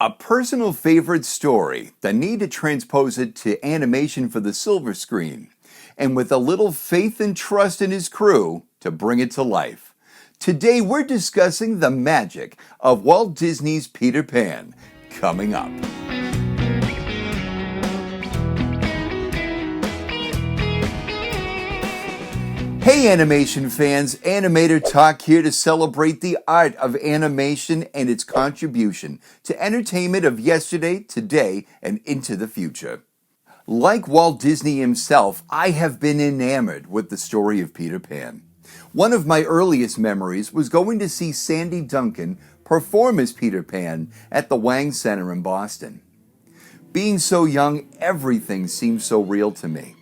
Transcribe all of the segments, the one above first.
A personal favorite story, the need to transpose it to animation for the silver screen, and with a little faith and trust in his crew to bring it to life. Today we're discussing the magic of Walt Disney's Peter Pan, coming up. Hey animation fans, Animator Talk here to celebrate the art of animation and its contribution to entertainment of yesterday, today, and into the future. Like Walt Disney himself, I have been enamored with the story of Peter Pan. One of my earliest memories was going to see Sandy Duncan perform as Peter Pan at the Wang Center in Boston. Being so young, everything seemed so real to me.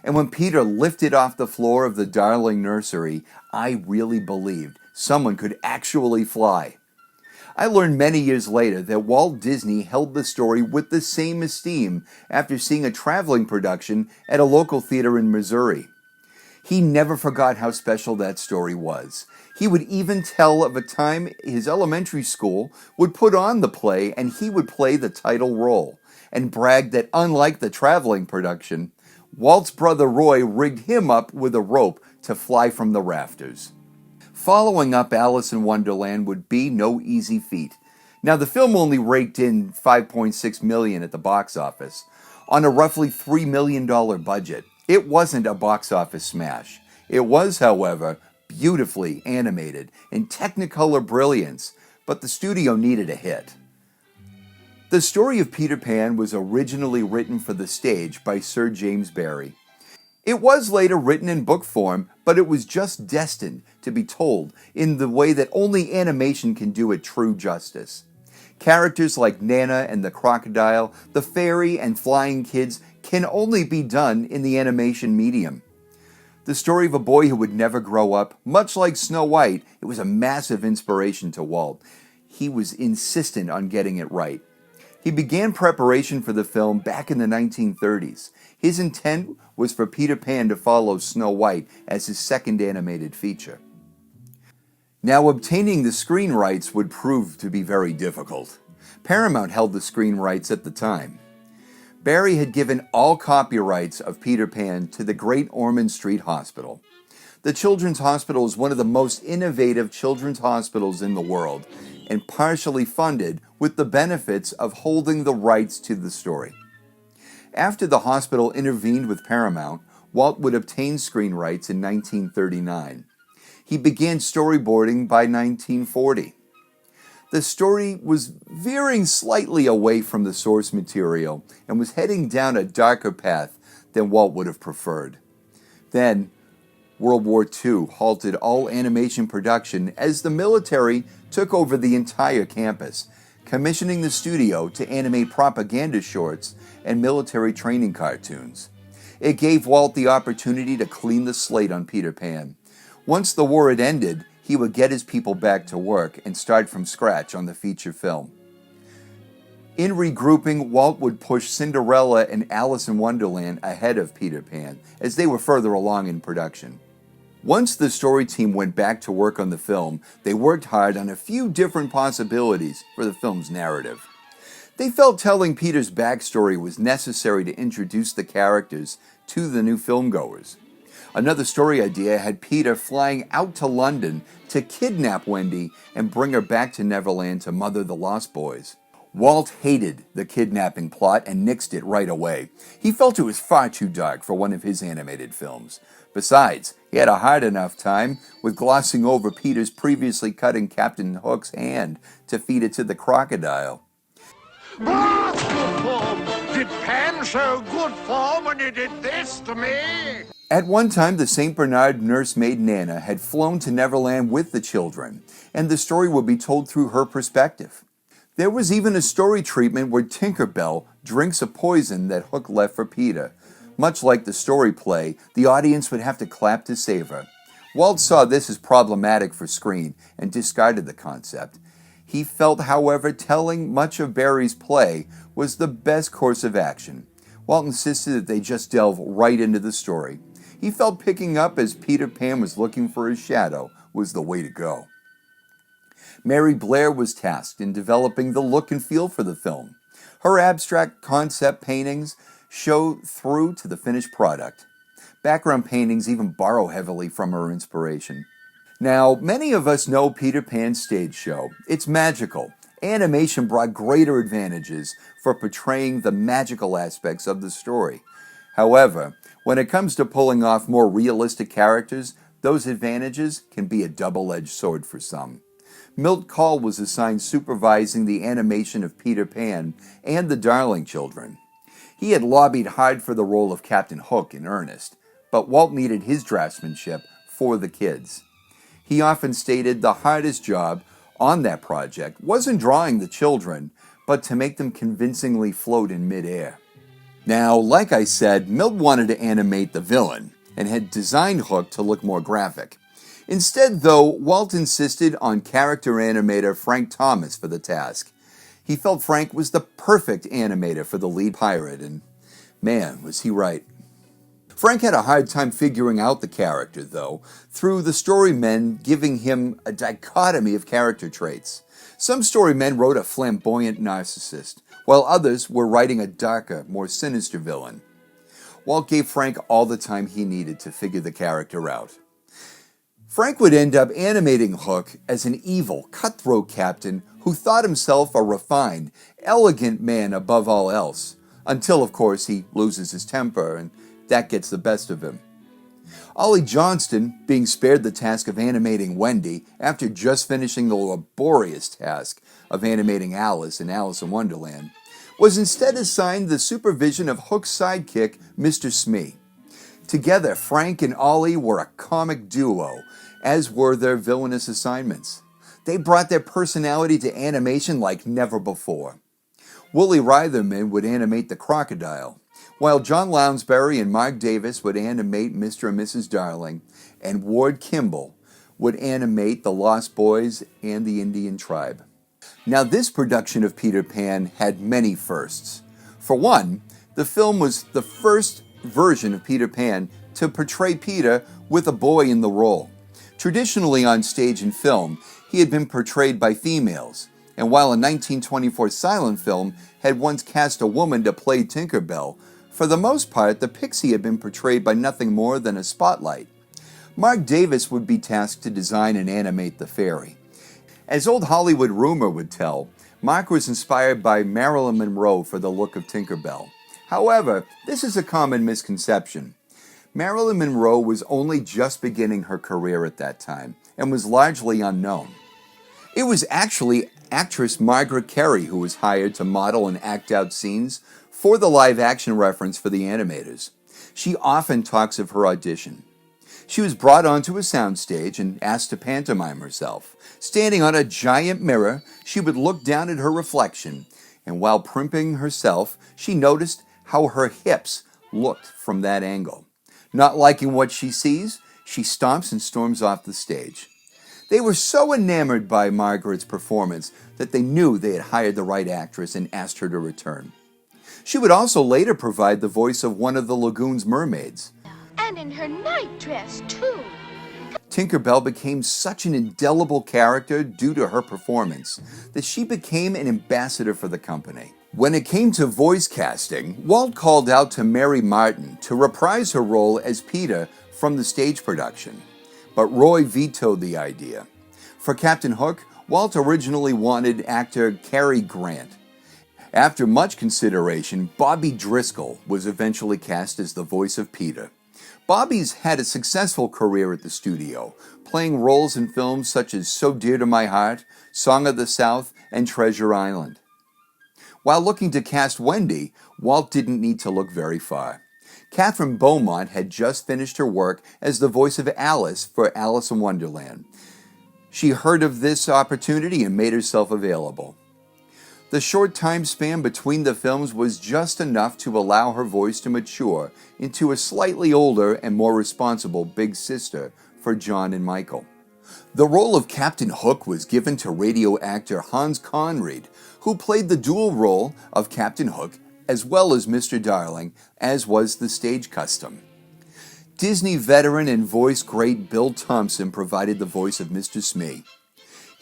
And when Peter lifted off the floor of the Darling Nursery, I really believed someone could actually fly. I learned many years later that Walt Disney held the story with the same esteem after seeing a traveling production at a local theater in Missouri. He never forgot how special that story was. He would even tell of a time his elementary school would put on the play and he would play the title role, and bragged that unlike the traveling production, Walt's brother Roy rigged him up with a rope to fly from the rafters. Following up Alice in Wonderland would be no easy feat. Now, the film only raked in $5.6 million at the box office on a roughly $3 million budget. It wasn't a box office smash. It was, however, beautifully animated in Technicolor brilliance, but the studio needed a hit. The story of Peter Pan was originally written for the stage by Sir James Barrie. It was later written in book form, but it was just destined to be told in the way that only animation can do it true justice. Characters like Nana and the crocodile, the fairy and flying kids can only be done in the animation medium. The story of a boy who would never grow up, much like Snow White, it was a massive inspiration to Walt. He was insistent on getting it right. He began preparation for the film back in the 1930s. His intent was for Peter Pan to follow Snow White as his second animated feature. Now, obtaining the screen rights would prove to be very difficult. Paramount held the screen rights at the time. Barrie had given all copyrights of Peter Pan to the Great Ormond Street Hospital. The Children's Hospital is one of the most innovative children's hospitals in the world, and partially funded with the benefits of holding the rights to the story. After the hospital intervened with Paramount, Walt would obtain screen rights in 1939. He began storyboarding by 1940. The story was veering slightly away from the source material and was heading down a darker path than Walt would have preferred. Then, World War II halted all animation production as the military took over the entire campus, commissioning the studio to animate propaganda shorts and military training cartoons. It gave Walt the opportunity to clean the slate on Peter Pan. Once the war had ended, he would get his people back to work and start from scratch on the feature film. In regrouping, Walt would push Cinderella and Alice in Wonderland ahead of Peter Pan, as they were further along in production. Once the story team went back to work on the film, they worked hard on a few different possibilities for the film's narrative. They felt telling Peter's backstory was necessary to introduce the characters to the new filmgoers. Another story idea had Peter flying out to London to kidnap Wendy and bring her back to Neverland to mother the Lost Boys. Walt hated the kidnapping plot and nixed it right away. He felt it was far too dark for one of his animated films. Besides, he had a hard enough time with glossing over Peter's previously cutting Captain Hook's hand to feed it to the crocodile. Did Pan show good form when he did this to me? At one time, the St. Bernard nursemaid Nana had flown to Neverland with the children, and the story would be told through her perspective. There was even a story treatment where Tinker Bell drinks a poison that Hook left for Peter. Much like the story play, the audience would have to clap to save her. Walt saw this as problematic for screen and discarded the concept. He felt, however, telling much of Barrie's play was the best course of action. Walt insisted that they just delve right into the story. He felt picking up as Peter Pan was looking for his shadow was the way to go. Mary Blair was tasked in developing the look and feel for the film. Her abstract concept paintings show through to the finished product. Background paintings even borrow heavily from her inspiration. Now, many of us know Peter Pan's stage show. It's magical. Animation brought greater advantages for portraying the magical aspects of the story. However, when it comes to pulling off more realistic characters, those advantages can be a double-edged sword for some. Milt Kahl was assigned supervising the animation of Peter Pan and the Darling Children. He had lobbied hard for the role of Captain Hook in earnest, but Walt needed his draftsmanship for the kids. He often stated the hardest job on that project wasn't drawing the children, but to make them convincingly float in midair. Now, like I said, Milt wanted to animate the villain and had designed Hook to look more graphic. Instead, though, Walt insisted on character animator Frank Thomas for the task. He felt Frank was the perfect animator for the lead pirate, and man, was he right. Frank had a hard time figuring out the character, though, through the storymen giving him a dichotomy of character traits. Some storymen wrote a flamboyant narcissist, while others were writing a darker, more sinister villain. Walt gave Frank all the time he needed to figure the character out. Frank would end up animating Hook as an evil, cutthroat captain who thought himself a refined, elegant man above all else, until, of course, he loses his temper and that gets the best of him. Ollie Johnston, being spared the task of animating Wendy after just finishing the laborious task of animating Alice in Alice in Wonderland, was instead assigned the supervision of Hook's sidekick, Mr. Smee. Together, Frank and Ollie were a comic duo, as were their villainous assignments. They brought their personality to animation like never before. Wooly Reitherman would animate the crocodile, while John Lounsbury and Mark Davis would animate Mr. and Mrs. Darling, and Ward Kimball would animate the Lost Boys and the Indian Tribe. Now, this production of Peter Pan had many firsts. For one, the film was the first version of Peter Pan to portray Peter with a boy in the role. Traditionally on stage and film, he had been portrayed by females, and while a 1924 silent film had once cast a woman to play Tinker Bell, for the most part, the pixie had been portrayed by nothing more than a spotlight. Mark Davis would be tasked to design and animate the fairy. As old Hollywood rumor would tell, Mark was inspired by Marilyn Monroe for the look of Tinker Bell. However, this is a common misconception. Marilyn Monroe was only just beginning her career at that time and was largely unknown. It was actually actress Margaret Kerry who was hired to model and act out scenes for the live-action reference for the animators. She often talks of her audition. She was brought onto a soundstage and asked to pantomime herself. Standing on a giant mirror, she would look down at her reflection, and while primping herself, she noticed how her hips looked from that angle. Not liking what she sees, she stomps and storms off the stage. They were so enamored by Margaret's performance that they knew they had hired the right actress and asked her to return. She would also later provide the voice of one of the lagoon's mermaids. And in her night dress, too. Tinker Bell became such an indelible character due to her performance that she became an ambassador for the company. When it came to voice casting, Walt called out to Mary Martin to reprise her role as Peter from the stage production, but Roy vetoed the idea. For Captain Hook, Walt originally wanted actor Cary Grant. After much consideration, Bobby Driscoll was eventually cast as the voice of Peter. Bobby's had a successful career at the studio, playing roles in films such as So Dear to My Heart, Song of the South, and Treasure Island. While looking to cast Wendy, Walt didn't need to look very far. Catherine Beaumont had just finished her work as the voice of Alice for Alice in Wonderland. She heard of this opportunity and made herself available. The short time span between the films was just enough to allow her voice to mature into a slightly older and more responsible big sister for John and Michael. The role of Captain Hook was given to radio actor Hans Conried, who played the dual role of Captain Hook as well as Mr. Darling, as was the stage custom. Disney veteran and voice great Bill Thompson provided the voice of Mr. Smee.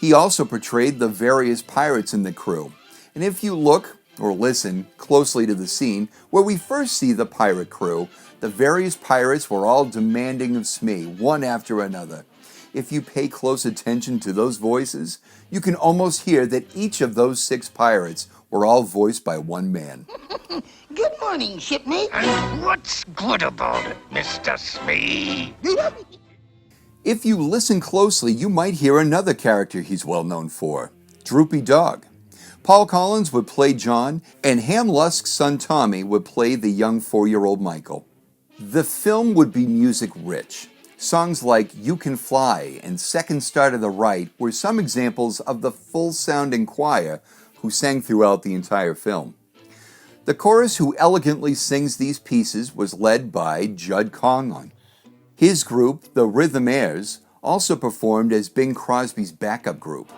He also portrayed the various pirates in the crew. And if you look or listen closely to the scene where we first see the pirate crew, the various pirates were all demanding of Smee, one after another. If you pay close attention to those voices, you can almost hear that each of those 6 pirates were all voiced by one man. Good morning, shipmate. And what's good about it, Mr. Smee? If you listen closely, you might hear another character he's well known for, Droopy Dog. Paul Collins would play John, and Ham Lusk's son Tommy would play the young 4-year-old Michael. The film would be music-rich. Songs like You Can Fly and Second Star to the Right were some examples of the full-sounding choir who sang throughout the entire film. The chorus who elegantly sings these pieces was led by Judd Conlon. His group, the Rhythmaires, also performed as Bing Crosby's backup group.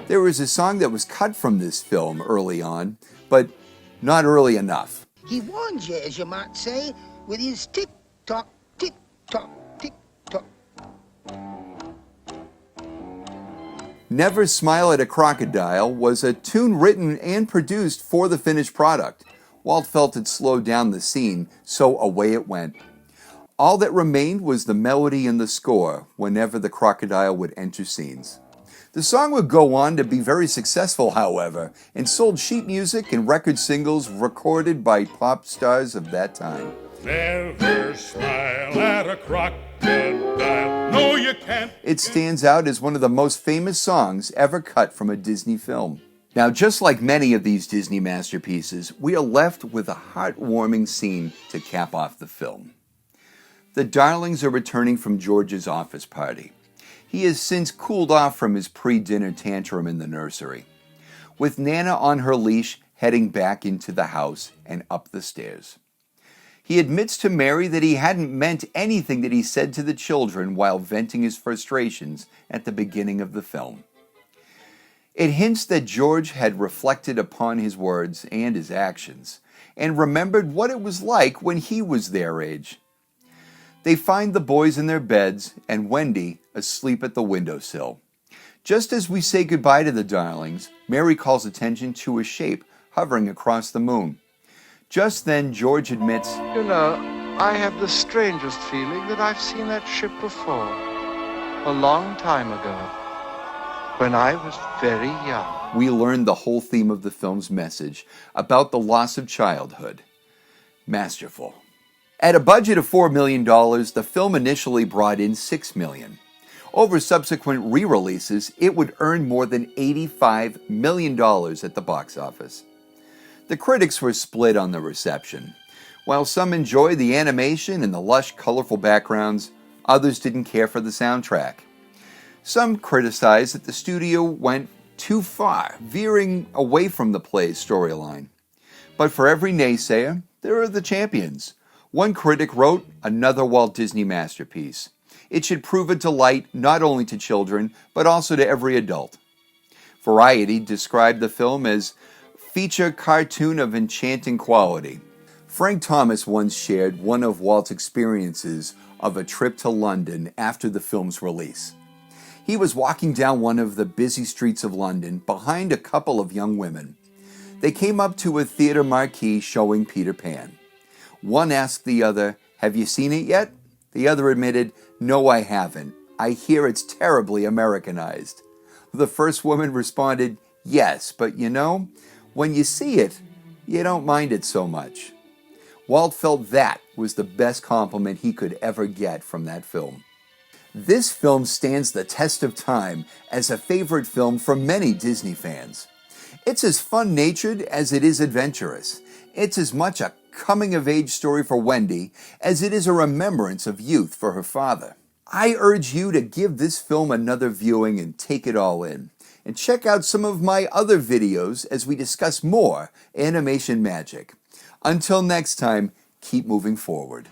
There was a song that was cut from this film early on, but not early enough. He warns you, as you might say, with his tick-tock, tick-tock, tick-tock. Never Smile at a Crocodile was a tune written and produced for the finished product. Walt felt it slowed down the scene, so away it went. All that remained was the melody and the score whenever the crocodile would enter scenes. The song would go on to be very successful, however, and sold sheet music and record singles recorded by pop stars of that time. Never smile at a crocodile. No, you can't. It stands out as one of the most famous songs ever cut from a Disney film. Now, just like many of these Disney masterpieces, we are left with a heartwarming scene to cap off the film. The Darlings are returning from George's office party. He has since cooled off from his pre-dinner tantrum in the nursery, with Nana on her leash heading back into the house and up the stairs. He admits to Mary that he hadn't meant anything that he said to the children while venting his frustrations at the beginning of the film. It hints that George had reflected upon his words and his actions, and remembered what it was like when he was their age. They find the boys in their beds and Wendy asleep at the windowsill. Just as we say goodbye to the Darlings, Mary calls attention to a shape hovering across the moon. Just then, George admits, You know, I have the strangest feeling that I've seen that ship before. A long time ago, when I was very young. we learn the whole theme of the film's message about the loss of childhood. Masterful. At a budget of $4 million, the film initially brought in $6 million. Over subsequent re-releases, it would earn more than $85 million at the box office. The critics were split on the reception. While some enjoyed the animation and the lush, colorful backgrounds, others didn't care for the soundtrack. Some criticized that the studio went too far, veering away from the play's storyline. But for every naysayer, there are the champions. One critic wrote, "Another Walt Disney masterpiece. It should prove a delight not only to children, but also to every adult." Variety described the film as feature cartoon of enchanting quality. Frank Thomas once shared one of Walt's experiences of a trip to London after the film's release. He was walking down one of the busy streets of London behind a couple of young women. They came up to a theater marquee showing Peter Pan. One asked the other, "Have you seen it yet?" The other admitted, "No, I haven't. I hear it's terribly Americanized." The first woman responded, "Yes, but you know, when you see it, you don't mind it so much." Walt felt that was the best compliment he could ever get from that film. This film stands the test of time as a favorite film for many Disney fans. It's as fun-natured as it is adventurous. It's as much a coming-of-age story for Wendy as it is a remembrance of youth for her father. I urge you to give this film another viewing and take it all in. And check out some of my other videos as we discuss more animation magic. Until next time, keep moving forward.